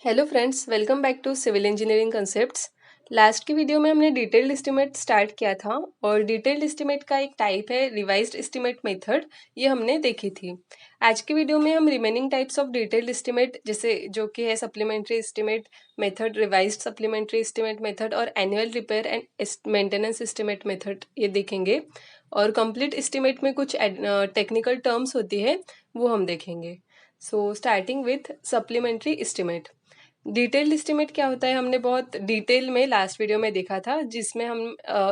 Hello friends, welcome back to civil engineering concepts. Last की video में हमने detailed estimate start किया था और डिटेल्ड एस्टिमेट का एक टाइप है रिवाइज्ड एस्टिमेट मेथड, ये हमने देखी थी। आज की वीडियो में हम remaining types of detailed estimate जैसे जो कि है supplementary estimate method, revised supplementary estimate method और annual repair and maintenance estimate method ये देखेंगे। और कंप्लीट एस्टिमेट में कुछ टेक्निकल टर्म्स होती है वो हम देखेंगे। So starting with supplementary estimate. Detailed estimate क्या होता है हमने बहुत डिटेल में लास्ट वीडियो में देखा था, जिसमें हम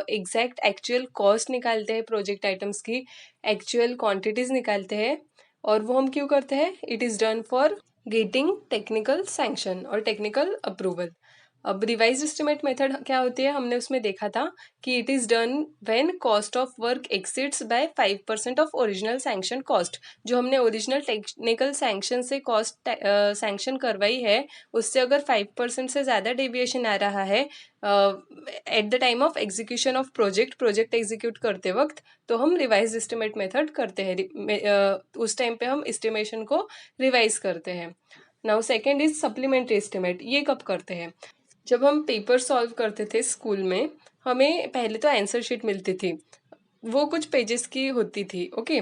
एग्जैक्ट एक्चुअल कॉस्ट निकालते हैं प्रोजेक्ट आइटम्स की, एक्चुअल क्वांटिटीज निकालते हैं। और वो हम क्यों करते हैं? It is done for getting technical sanction और टेक्निकल अप्रूवल। अब रिवाइज एस्टिमेट मेथड क्या होती है हमने उसमें देखा था कि it is done when cost of work exceeds by 5% of original sanction cost. जो हमने ओरिजिनल टेक्निकल सैंक्शन से कॉस्ट सैंक्शन करवाई है, उससे अगर 5% से ज़्यादा डेविएशन आ रहा है at the time of execution of project execute करते वक्त, तो हम रिवाइज एस्टिमेट मेथड करते हैं। उस टाइम पे हम एस्टिमेशन को रिवाइज करते हैं। Now second is supplementary estimate. ये कब करते हैं? जब हम पेपर सॉल्व करते थे स्कूल में, हमें पहले तो आंसर शीट मिलती थी, वो कुछ पेजेस की होती थी, ओके।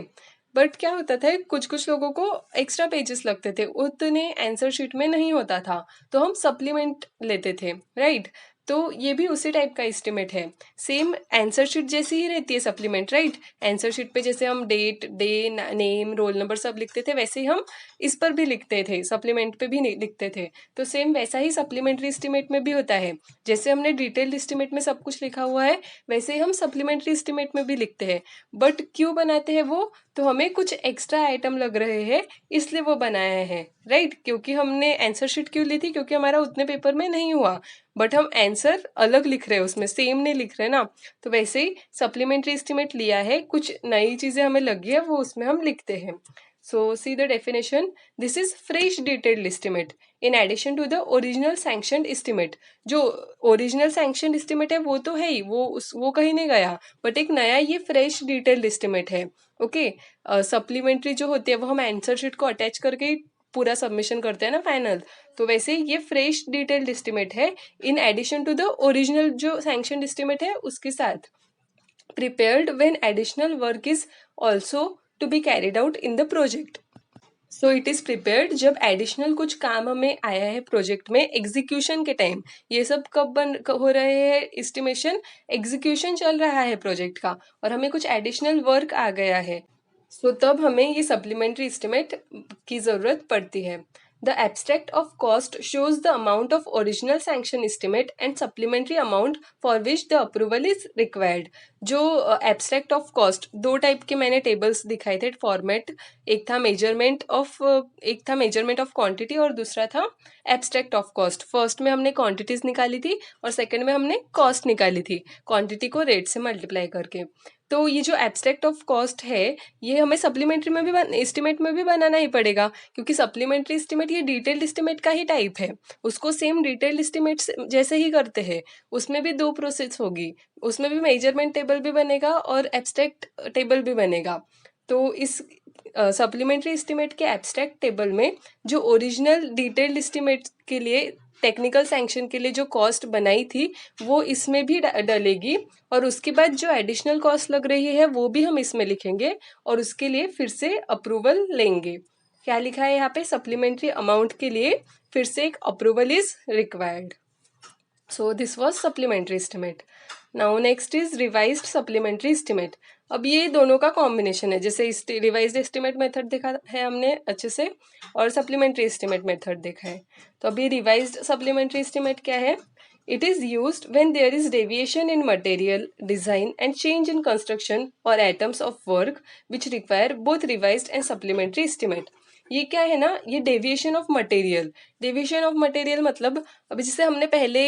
बट क्या होता था, कुछ कुछ लोगों को एक्स्ट्रा पेजेस लगते थे, उतने आंसर शीट में नहीं होता था, तो हम सप्लीमेंट लेते थे, राइट। तो ये भी उसी टाइप का एस्टिमेट है, सेम आंसर शीट जैसी ही रहती है सप्लीमेंट, राइट। आंसर शीट पे जैसे हम date, day, name, roll number सब लिखते थे, वैसे ही हम इस पर भी लिखते थे, सप्लीमेंट पे भी लिखते थे। तो सेम वैसा ही सप्लीमेंट्री एस्टिमेट में भी होता है। जैसे हमने डिटेल्ड एस्टिमेट में सब कुछ लिखा हुआ है, वैसे ही हम सप्लीमेंट्री एस्टिमेट में भी लिखते हैं। बट क्यों बनाते हैं वो? तो हमें कुछ एक्स्ट्रा आइटम लग रहे हैं, इसलिए वो बनाया है, राइट। क्योंकि हमने आंसर शीट क्यों ली थी? क्योंकि हमारा उतने पेपर में नहीं हुआ, बट हम आंसर अलग लिख रहे हैं, उसमें सेम नहीं लिख रहे ना। तो वैसे ही सप्लीमेंट्री एस्टिमेट लिया है, कुछ नई चीजें हमें लगी है, वो उसमें हम लिखते हैं। So see the definition, this is fresh detailed estimate in addition to the original sanctioned estimate. जो ओरिजिनल सैंक्शन एस्टिमेट है वो तो है ही, वो कहीं नहीं गया, बट एक नया ये फ्रेश डिटेल्ड एस्टिमेट है, ओके। सप्लीमेंट्री जो होती है वो हम आंसर शीट को अटैच करके ही पूरा सबमिशन करते हैं ना, फाइनल। तो वैसे ये फ्रेश डिटेल्ड एस्टिमेट है in addition to the original जो सैंक्शन एस्टिमेट है उसके साथ, prepared when additional work is also to be carried out in the project. So it is prepared जब एडिशनल कुछ काम हमें आया है प्रोजेक्ट में एग्जीक्यूशन के टाइम। ये सब कब हो रहे हैं एस्टिमेशन? एग्जीक्यूशन चल रहा है प्रोजेक्ट का और हमें कुछ एडिशनल वर्क आ गया है, सो तब हमें ये सप्लीमेंट्री एस्टिमेट की जरूरत पड़ती है। The abstract of cost shows the amount of original sanction estimate and supplementary amount for which the approval is required. जो एब्स्ट्रैक्ट ऑफ कॉस्ट, दो टाइप के मैंने टेबल्स दिखाए थे फॉर्मेट। एक था मेजरमेंट ऑफ क्वांटिटी और दूसरा था एब्स्ट्रैक्ट ऑफ कॉस्ट। फर्स्ट में हमने क्वांटिटीज निकाली थी और सेकंड में हमने कॉस्ट निकाली थी, क्वांटिटी को रेट से मल्टीप्लाई करके। तो ये जो एब्स्ट्रैक्ट ऑफ कॉस्ट है, ये हमें सप्लीमेंट्री में भी एस्टिमेट में भी बनाना ही पड़ेगा, क्योंकि सप्लीमेंट्री एस्टिमेट ये डिटेल्ड एस्टिमेट का ही टाइप है, उसको सेम डिटेल्ड एस्टिमेट जैसे ही करते हैं। उसमें भी दो प्रोसेस होगी, उसमें भी मेजरमेंट टेबल भी बनेगा और एब्स्ट्रैक्ट टेबल भी बनेगा। तो इस सप्लीमेंट्री एस्टिमेट के एब्स्ट्रैक्ट टेबल में जो ओरिजिनल डिटेल्ड एस्टिमेट के लिए टेक्निकल सैंक्शन के लिए जो कॉस्ट बनाई थी, वो इसमें भी डलेगी। और उसके बाद जो एडिशनल कॉस्ट लग रही है वो भी हम इसमें लिखेंगे और उसके लिए फिर से अप्रूवल लेंगे। क्या लिखा है यहाँ पे? सप्लीमेंट्री अमाउंट के लिए फिर से एक approval is required. So this was supplementary estimate. Now next is revised supplementary estimate. अब ये दोनों का कॉम्बिनेशन है, जैसे रिवाइज्ड एस्टिमेट मेथड देखा है हमने अच्छे से और सप्लीमेंट्री एस्टिमेट मेथड देखा है। तो अभी रिवाइज्ड सप्लीमेंट्री एस्टिमेट क्या है? It is used when there is deviation in material, design and change in construction or items of work which require both revised and supplementary estimate. ये क्या है ना, ये deviation of material. Deviation of material मतलब अभी जैसे हमने पहले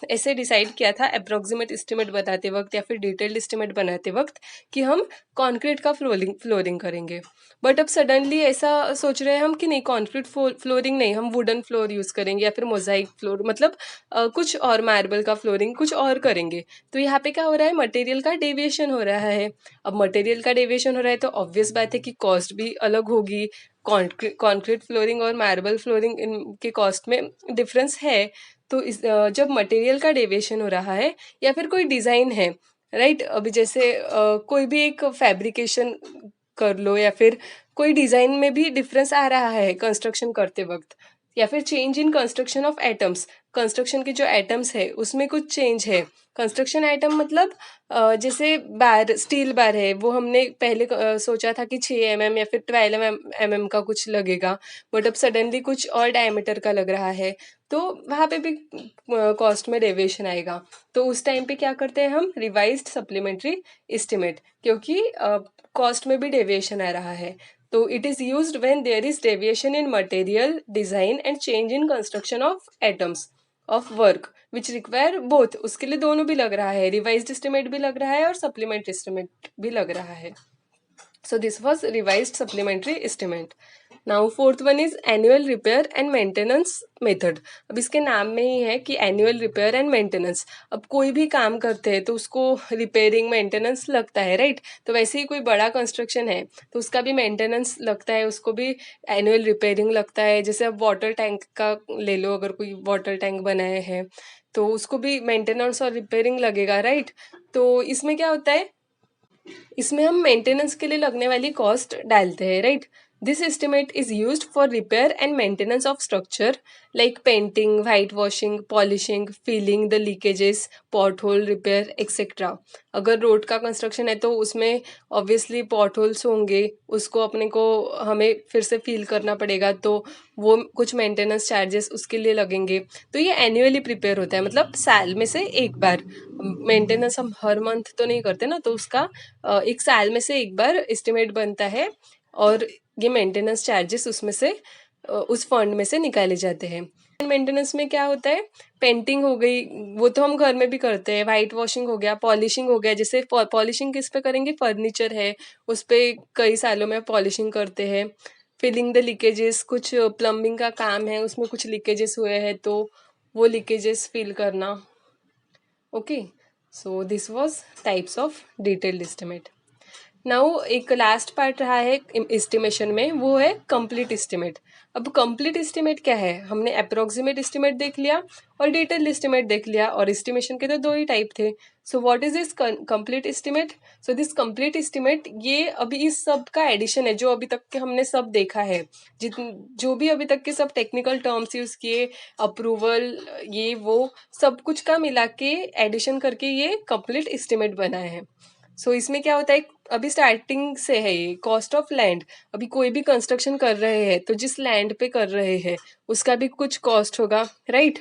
ऐसे डिसाइड किया था अप्रोक्सीमेट एस्टिमेट बताते वक्त या फिर डिटेल्ड एस्टिमेट बनाते वक्त कि हम कंक्रीट का फ्लोरिंग करेंगे। बट अब सडनली ऐसा सोच रहे हैं हम कि नहीं, कंक्रीट फ्लोरिंग नहीं, हम वुडन फ्लोर यूज करेंगे या फिर मोजाइक फ्लोर, मतलब कुछ और मार्बल का फ्लोरिंग कुछ और करेंगे। तो यहाँ पे क्या हो रहा है? मटेरियल का डेविएशन हो रहा है। अब मटेरियल का डेविएशन हो रहा है तो ऑब्वियस बात है कि कॉस्ट भी अलग होगी, कॉन्क्रीट फ्लोरिंग और मार्बल फ्लोरिंग इनके कॉस्ट में डिफरेंस है, तो जब मटेरियल का डेविएशन हो रहा है या फिर कोई डिज़ाइन है, राइट, अभी जैसे कोई भी एक फैब्रिकेशन कर लो या फिर कोई डिज़ाइन में भी डिफरेंस आ रहा है कंस्ट्रक्शन करते वक्त, या फिर change in construction of atoms, construction के जो एटम्स है उसमें कुछ चेंज है। कंस्ट्रक्शन आइटम मतलब जैसे बार, स्टील बार है, वो हमने पहले सोचा था कि 6 mm या फिर 12 mm का कुछ लगेगा, बट अब सडनली कुछ और डायमीटर का लग रहा है, तो वहाँ पे भी कॉस्ट में डेविएशन आएगा। तो उस टाइम पे क्या करते हैं हम, रिवाइज्ड सप्लीमेंट्री एस्टिमेट, क्योंकि कॉस्ट में भी डेविएशन आ रहा है। तो it is used when there is deviation in material design and change in construction of items of work which require both, उसके लिए दोनों भी लग रहा है, रिवाइज्ड एस्टिमेट भी लग रहा है और सप्लीमेंट्री एस्टिमेट भी लग रहा है। So this was revised supplementary estimate. Now fourth one is annual repair and maintenance method. अब इसके नाम में ही है कि annual repair and maintenance. अब कोई भी काम करते हैं तो उसको रिपेयरिंग मेंटेनेंस लगता है, राइट? तो वैसे ही कोई बड़ा कंस्ट्रक्शन है तो उसका भी मेंटेनेंस लगता है, उसको भी एनुअल रिपेयरिंग लगता है। जैसे अब वाटर टैंक का ले लो, अगर कोई वाटर टैंक बनाए हैं तो उसको भी मेंटेनेंस और रिपेयरिंग लगेगा, राइट? तो इसमें क्या होता है, इसमें हम मेंटेनेंस के लिए लगने वाली कॉस्ट डालते हैं, right? This estimate is used for repair and maintenance of structure like painting, white washing, polishing, filling the leakages, pothole repair etcetera. अगर रोड का कंस्ट्रक्शन है तो उसमें ऑब्वियसली पॉट होल्स होंगे, उसको अपने को हमें फिर से फिल करना पड़ेगा, तो वो कुछ मेंटेनेंस चार्जेस उसके लिए लगेंगे। तो ये एनुअली प्रिपेयर होता है, मतलब साल में से एक बार। मेंटेनेंस हम हर मंथ तो नहीं करते ना, तो उसका एक साल में से एक बार एस्टिमेट बनता है और ये मेंटेनेंस चार्जेस उसमें से उस फंड में से निकाले जाते हैं। मेंटेनेंस में क्या होता है, पेंटिंग हो गई, वो तो हम घर में भी करते हैं, वाइट वॉशिंग हो गया, पॉलिशिंग हो गया। जैसे पॉलिशिंग किस पे करेंगे, फर्नीचर है उस पे कई सालों में पॉलिशिंग करते हैं। फिलिंग द लीकेजेस, कुछ प्लम्बिंग का काम है उसमें कुछ लीकेजेस हुए हैं तो वो लीकेजेस फिल करना। Okay, so this was types of detailed estimate. Now एक लास्ट पार्ट रहा है एस्टिमेशन में, वो है कंप्लीट एस्टिमेट। अब कंप्लीट एस्टिमेट क्या है, हमने अप्रोक्सीमेट एस्टिमेट देख लिया और डिटेल एस्टिमेट देख लिया, और एस्टिमेशन के तो दो ही टाइप थे। So what is this complete estimate? So this complete estimate ये अभी इस सब का एडिशन है जो अभी तक के हमने सब देखा है, जो भी अभी तक के सब टेक्निकल टर्म्स यूज किए, अप्रूवल, ये वो सब कुछ का मिला के एडिशन करके ये कंप्लीट एस्टिमेट बना है। सो इसमें क्या होता है, अभी स्टार्टिंग से है ये कॉस्ट ऑफ लैंड। अभी कोई भी कंस्ट्रक्शन कर रहे हैं तो जिस लैंड पे कर रहे हैं उसका भी कुछ कॉस्ट होगा, राइट?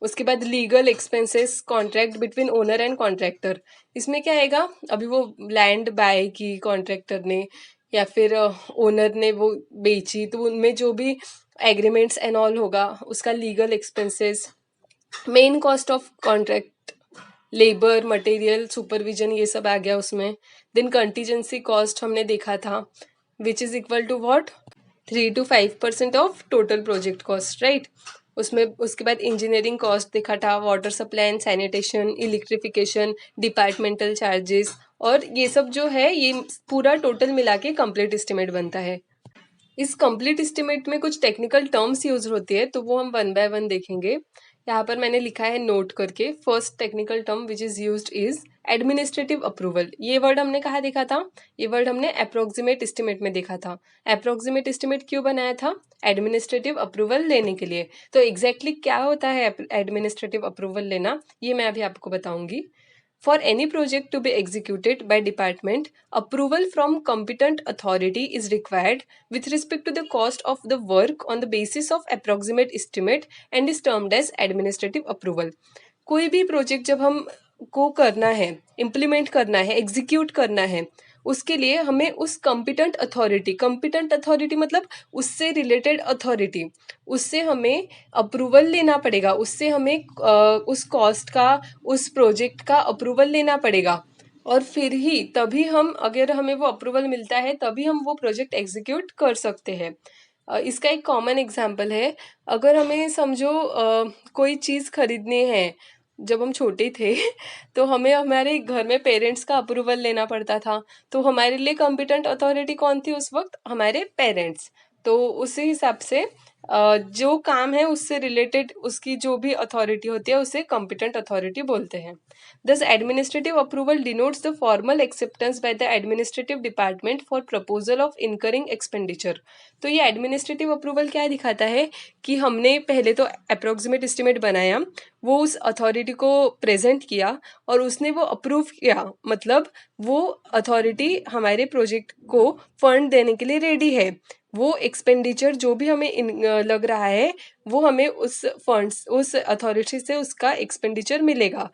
उसके बाद legal expenses, contract between owner and contractor. इसमें क्या आएगा, अभी वो लैंड बाय की कॉन्ट्रैक्टर ने या फिर ओनर ने वो बेची, तो उनमें जो भी एग्रीमेंट्स एंड ऑल होगा उसका legal expenses, main cost of contract, labour, material, supervision, ये सब आ गया उसमें। देन कंटीजेंसी कॉस्ट हमने देखा था, which is equal to what, 3 to 5% of total project cost, right? उसमें उसके बाद इंजीनियरिंग कॉस्ट देखा था, water supply and sanitation, electrification, departmental charges, और ये सब जो है ये पूरा टोटल मिला के कंप्लीट एस्टिमेट बनता है। इस कंप्लीट एस्टिमेट में कुछ टेक्निकल टर्म्स यूज होती है तो वो हम वन बाय वन देखेंगे। यहाँ पर मैंने लिखा है नोट करके। First technical term which is used is administrative approval. ये वर्ड हमने कहाँ देखा था, ये वर्ड हमने अप्रोक्सीमेट एस्टिमेट में देखा था। अप्रोक्सीमेट एस्टिमेट क्यों बनाया था, एडमिनिस्ट्रेटिव अप्रूवल लेने के लिए। तो एग्जैक्टली क्या होता है एडमिनिस्ट्रेटिव अप्रूवल लेना, ये मैं अभी आपको बताऊंगी। For any project to be executed by department, approval from competent authority is required with respect to the cost of the work on the basis of approximate estimate and is termed as administrative approval. कोई भी project जब हम को करना है, implement करना है, execute करना है, उसके लिए हमें उस कॉम्पिटेंट अथॉरिटी मतलब उससे रिलेटेड अथॉरिटी, उससे हमें अप्रूवल लेना पड़ेगा, उससे हमें उस कॉस्ट का, उस प्रोजेक्ट का अप्रूवल लेना पड़ेगा, और फिर ही तभी हम, अगर हमें वो अप्रूवल मिलता है तभी हम वो प्रोजेक्ट एग्जीक्यूट कर सकते हैं। इसका एक कॉमन एग्जाम्पल है, अगर हमें समझो कोई चीज़ खरीदनी है, जब हम छोटे थे तो हमें हमारे घर में पेरेंट्स का अप्रूवल लेना पड़ता था, तो हमारे लिए कॉम्पिटेंट अथॉरिटी कौन थी उस वक्त, हमारे पेरेंट्स। तो उसी हिसाब से जो काम है उससे रिलेटेड उसकी जो भी अथॉरिटी होती है उसे कॉम्पिटेंट अथॉरिटी बोलते हैं। दस administrative approval denotes the formal acceptance by the administrative department for proposal of incurring expenditure. तो ये एडमिनिस्ट्रेटिव अप्रूवल क्या दिखाता है कि हमने पहले तो अप्रोक्सीमेट एस्टिमेट बनाया, वो उस अथॉरिटी को प्रेजेंट किया और उसने वो अप्रूव किया, मतलब वो अथॉरिटी हमारे प्रोजेक्ट को फंड देने के लिए रेडी है। वो एक्सपेंडिचर जो भी हमें लग रहा है वो हमें उस फंड्स उस अथॉरिटी से उसका एक्सपेंडिचर मिलेगा।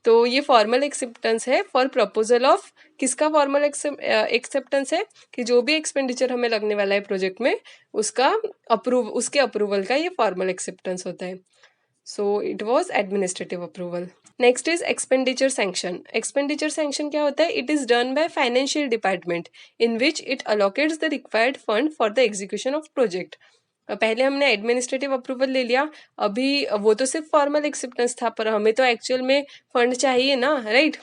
तो ये फॉर्मल एक्सेप्टेंस है फॉर प्रपोजल ऑफ, किसका फॉर्मल एक्सेप्टेंस है कि जो भी एक्सपेंडिचर हमें लगने वाला है प्रोजेक्ट में उसका उसके अप्रूवल का ये फॉर्मल एक्सेप्टेंस होता है। So it was administrative approval. Next is expenditure sanction. Expenditure sanction क्या होता है? It is done by financial department in which it allocates the required fund for the execution of project. पहले हमने administrative approval ले लिया, अभी वो तो सिर्फ फॉर्मल एक्सेप्टेंस था, पर हमें तो एक्चुअल में फंड चाहिए ना, राइट?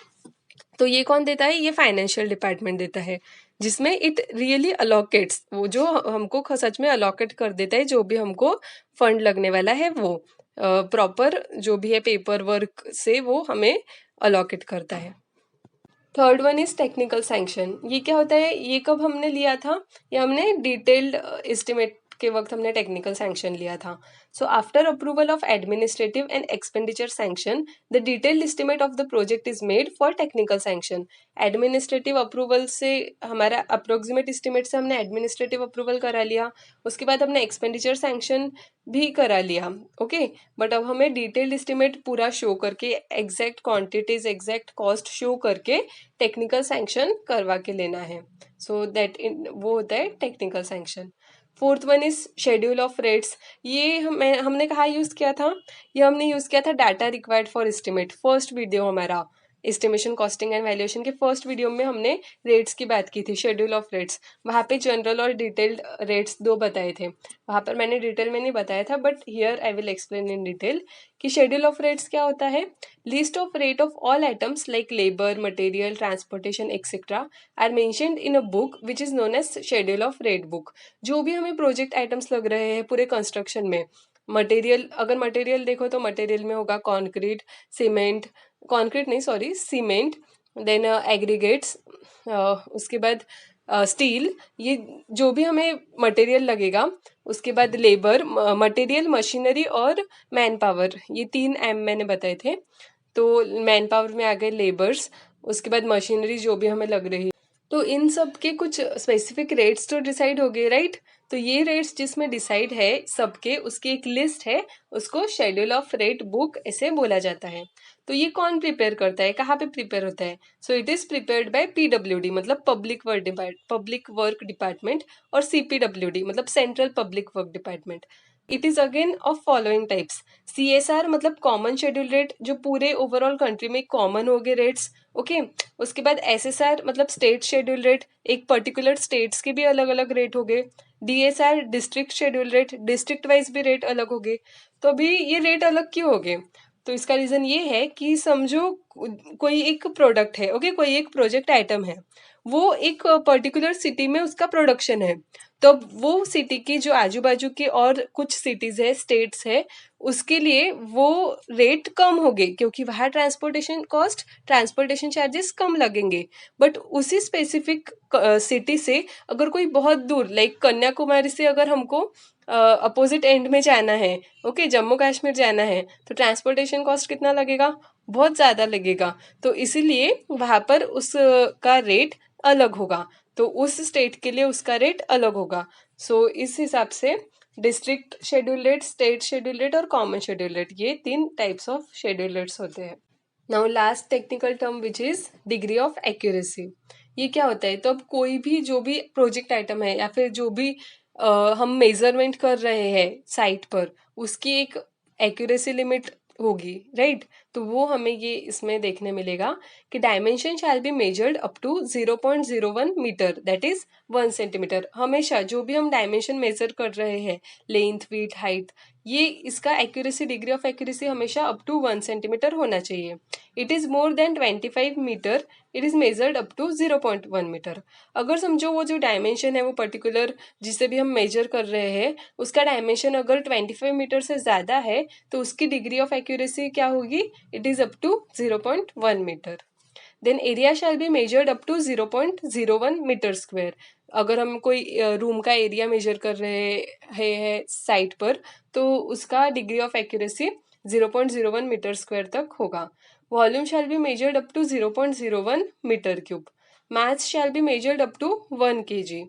तो ये कौन देता है? ये फाइनेंशियल डिपार्टमेंट देता है, जिसमें इट रियली अलोकेट्स, वो जो हमको सच में अलोकेट कर देता है जो भी हमको फंड लगने वाला है वो प्रॉपर जो भी है पेपर वर्क से वो हमें अलोकेट करता है। Third one is technical sanction. ये क्या होता है? ये कब हमने लिया था? ये हमने डिटेल्ड एस्टिमेट के वक्त हमने टेक्निकल सैंक्शन लिया था। So after approval of administrative and expenditure sanction the detailed estimate of the project is made for technical sanction. Administrative approval से हमारा अप्रोक्सीमेट एस्टिमेट से हमने एडमिनिस्ट्रेटिव अप्रूवल करा लिया, उसके बाद हमने एक्सपेंडिचर सैंक्शन भी करा लिया, ओके। बट अब हमें डिटेल्ड एस्टिमेट पूरा शो करके exact quantities exact cost show करके टेक्निकल सैंक्शन करवा के लेना है। सो दैट वो होता है technical sanction. Fourth one is schedule of rates. ये हमने कहाँ यूज़ किया था? ये हमने यूज़ किया था data required for estimate, first video हमारा एस्टिमेशन कॉस्टिंग एंड वैल्यूएशन के फर्स्ट वीडियो में हमने रेट्स की बात की थी, शेड्यूल ऑफ रेट्स। वहाँ पे जनरल और डिटेल्ड रेट्स दो बताए थे, वहाँ पर मैंने डिटेल में नहीं बताया था, but here I will explain in detail कि शेड्यूल ऑफ रेट्स क्या होता है। List of rate of all items like labour, material, transportation etcetera are mentioned in a book which is known as schedule of rate book. जो भी हमें project items लग रहे हैं पूरे कंस्ट्रक्शन में, मटेरियल, अगर मटेरियल देखो तो मटेरियल में होगा कॉन्क्रीट, सीमेंट, कॉन्क्रीट नहीं सॉरी सीमेंट, देन एग्रीगेट्स, उसके बाद स्टील, ये जो भी हमें मटेरियल लगेगा, उसके बाद लेबर, मटेरियल, मशीनरी और मैन पावर, ये 3 एम मैंने बताए थे। तो मैन पावर में आ गए लेबर्स, उसके बाद मशीनरी जो भी हमें लग रही है, तो इन सब के कुछ स्पेसिफिक रेट्स तो डिसाइड हो गए, राइट? तो ये रेट्स जिसमें डिसाइड है सबके, उसकी एक लिस्ट है, उसको शेड्यूल ऑफ रेट बुक ऐसे बोला जाता है। तो ये कौन प्रिपेयर करता है, कहाँ पे प्रिपेयर होता है? So it is prepared by PWD मतलब पब्लिक वर्क डिपार्टमेंट, और सीपीडब्ल्यूडी मतलब central public work department. It is again of following types. CSR मतलब कॉमन शेड्यूल रेट, जो पूरे ओवरऑल कंट्री में कॉमन हो गए रेट्स, ओके। उसके बाद एसएसआर मतलब स्टेट शेड्यूल रेट, एक पर्टिकुलर स्टेट्स के भी अलग अलग रेट हो गए। DSR district schedule rate, district wise भी रेट अलग हो गए। तो अभी ये रेट अलग क्यों हो गए? तो इसका रीजन ये है कि समझो कोई एक प्रोडक्ट है, ओके, कोई एक प्रोजेक्ट आइटम है, वो एक पर्टिकुलर सिटी में उसका प्रोडक्शन है, तो अब वो सिटी की जो आजू बाजू के और कुछ सिटीज है, स्टेट्स है, उसके लिए वो रेट कम होंगे क्योंकि वहाँ ट्रांसपोर्टेशन कॉस्ट, ट्रांसपोर्टेशन चार्जेस कम लगेंगे। बट उसी स्पेसिफिक सिटी से अगर कोई बहुत दूर, लाइक कन्याकुमारी से अगर हमको अपोजिट एंड में जाना है, ओके, जम्मू कश्मीर जाना है, तो ट्रांसपोर्टेशन कॉस्ट कितना लगेगा? बहुत ज़्यादा लगेगा। तो इसीलिए वहाँ पर उसका रेट अलग होगा, तो उस स्टेट के लिए उसका रेट अलग होगा। सो इस हिसाब से district schedule rate, state schedule rate और कॉमन शेड्यूल रेट, ये 3 टाइप्स ऑफ शेड्यूल रेट्स होते हैं। Now last technical term which is degree of accuracy. ये क्या होता है? तो अब कोई भी जो भी प्रोजेक्ट आइटम है या फिर जो भी हम मेजरमेंट कर रहे हैं साइट पर, उसकी एक एक्यूरेसी लिमिट होगी, राइट? तो वो हमें ये इसमें देखने मिलेगा कि dimension shall be measured up to 0.01 metre, that is 1 centimetre. हमेशा जो भी हम डायमेंशन मेजर कर रहे हैं, लेंथ, विड्थ, हाइट, ये इसका एक्यूरेसी, डिग्री ऑफ एक्यूरेसी हमेशा अप टू 1 सेंटीमीटर होना चाहिए. It is more than 25 metre, it is measured up to 0.1 metre. अगर समझो वो जो डायमेंशन है वो पर्टिकुलर जिसे भी हम मेजर कर रहे हैं उसका डायमेंशन अगर 25 मीटर से ज़्यादा है तो उसकी डिग्री ऑफ एक्यूरेसी क्या होगी, it is up to 0.1 metre. Then area shall be measured up to 0.01 metre square. अगर हम कोई रूम का एरिया मेजर कर रहे हैं साइट पर तो उसका degree of accuracy 0.01 metre square तक होगा. Volume shall be measured up to 0.01 metre cube. Mass shall be measured up to 1 kg.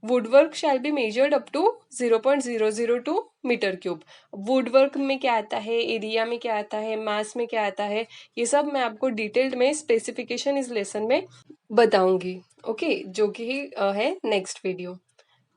Woodwork shall be measured up to 0.002 metre cube. Woodwork में क्या आता है, एरिया में क्या आता है, मास में क्या आता है, ये सब मैं आपको डिटेल्ड में स्पेसिफिकेशन इस लेसन में बताऊंगी. ओके, जो कि है next video.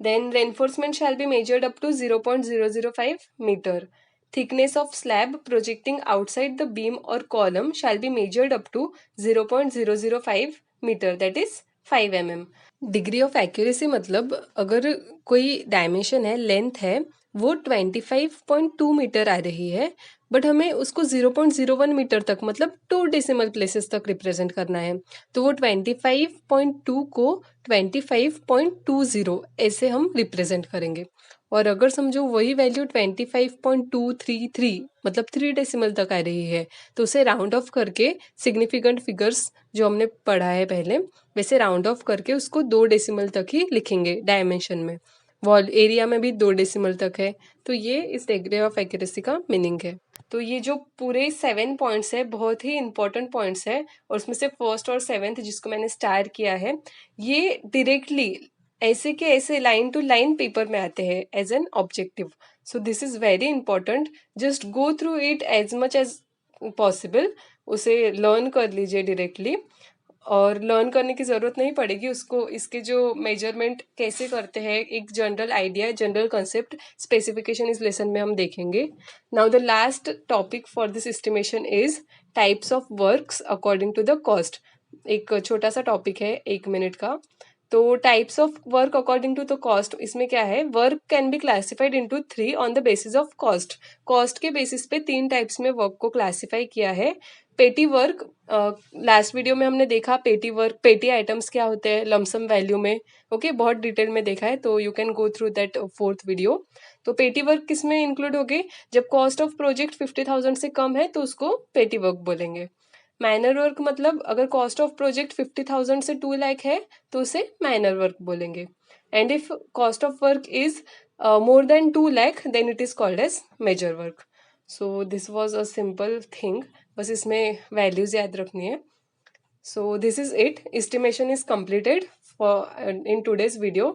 Then reinforcement shall be measured up to 0.005 metre. Thickness of slab projecting outside the beam और column shall be measured up to 0.005 metre, that is 5 mm. Degree of accuracy मतलब अगर कोई dimension है, length है, वो 25.2 metre आ रही है but हमें उसको 0.01 मीटर तक मतलब 2 डेसिमल प्लेसेस तक रिप्रेजेंट करना है तो वो 25.2 को 25.20 ऐसे हम रिप्रेजेंट करेंगे. और अगर समझो वही वैल्यू 25.233 मतलब 3 डेसिमल तक आ रही है तो उसे राउंड ऑफ करके सिग्निफिकेंट फिगर्स जो हमने पढ़ा है पहले वैसे राउंड ऑफ करके उसको 2 डेसिमल तक ही लिखेंगे डायमेंशन में. वॉल एरिया में भी 2 डेसिमल तक है. तो ये इस डिग्री ऑफ एक्यूरेसी का मीनिंग है. तो ये जो पूरे 7 पॉइंट्स है बहुत ही इंपॉर्टेंट पॉइंट्स है और उसमें से फर्स्ट और 7th जिसको मैंने स्टार किया है ये डायरेक्टली ऐसे के ऐसे लाइन टू लाइन पेपर में आते हैं as an objective. So this is very important. Just go through it as much as possible. उसे लर्न कर लीजिए डायरेक्टली और लर्न करने की ज़रूरत नहीं पड़ेगी उसको. इसके जो मेजरमेंट कैसे करते हैं एक general idea, general concept, specification इस लेसन में हम देखेंगे. Now the last topic for this estimation is types of works according to the cost. एक छोटा सा टॉपिक है 1 मिनट का. तो types of work according to the cost इसमें क्या है, work can be classified into 3 on the basis of cost. Cost के बेसिस पे 3 टाइप्स में वर्क को क्लासिफाई किया है. पेटी वर्क, लास्ट वीडियो में हमने देखा पेटी वर्क, पेटी आइटम्स क्या होते हैं लमसम वैल्यू में. ओके, बहुत डिटेल में देखा है तो you can go through that 4th video. तो पेटी वर्क किस में इंक्लूड होगी, जब कॉस्ट ऑफ प्रोजेक्ट 50,000 से कम है तो उसको पेटी वर्क बोलेंगे. माइनर वर्क मतलब अगर कॉस्ट ऑफ प्रोजेक्ट 50,000 से 2 लाख है तो उसे माइनर वर्क बोलेंगे. And if cost of work is more than 2 lakh then it is called as major work. So this was a simple thing, बस इसमें वैल्यूज याद रखनी है. So this is it. Estimation is completed for in today's video.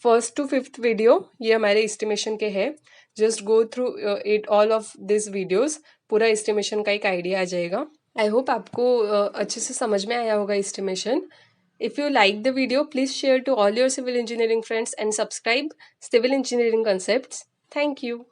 1st to 5th video ये हमारे estimation के हैं. Just go through it all of this videos, पूरा एस्टिमेशन का एक आइडिया आ जाएगा. आई होप आपको अच्छे से समझ में आया होगा estimation. If you like the video please share to all your civil engineering friends and subscribe civil engineering concepts. Thank you.